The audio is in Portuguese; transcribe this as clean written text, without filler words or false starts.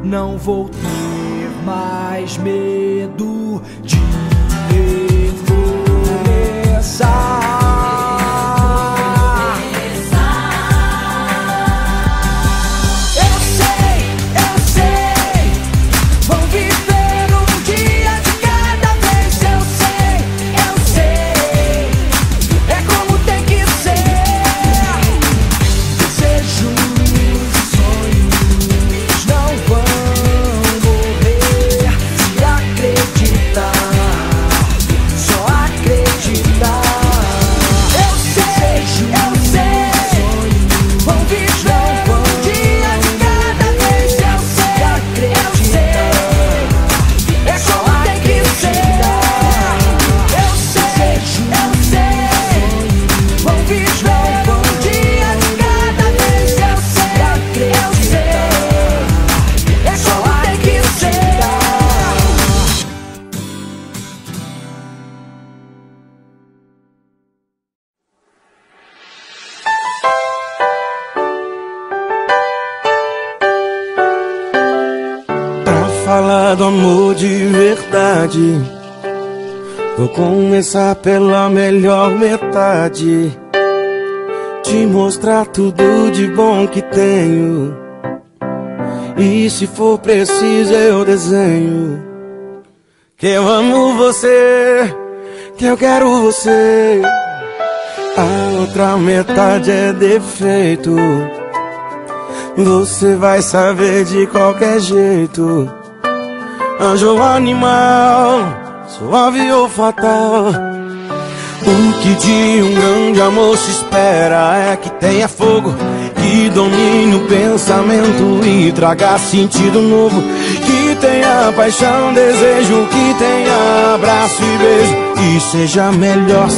Não vou ter mais medo de recomeçar. Falar do amor de verdade, vou começar pela melhor metade, te mostrar tudo de bom que tenho, e se for preciso eu desenho que eu amo você, que eu quero você. A outra metade é defeito, você vai saber de qualquer jeito. Anjo ou animal, suave ou fatal, o que de um grande amor se espera é que tenha fogo, que domine o pensamento e traga sentido novo, que tenha paixão, desejo, que tenha abraço e beijo, e seja melhor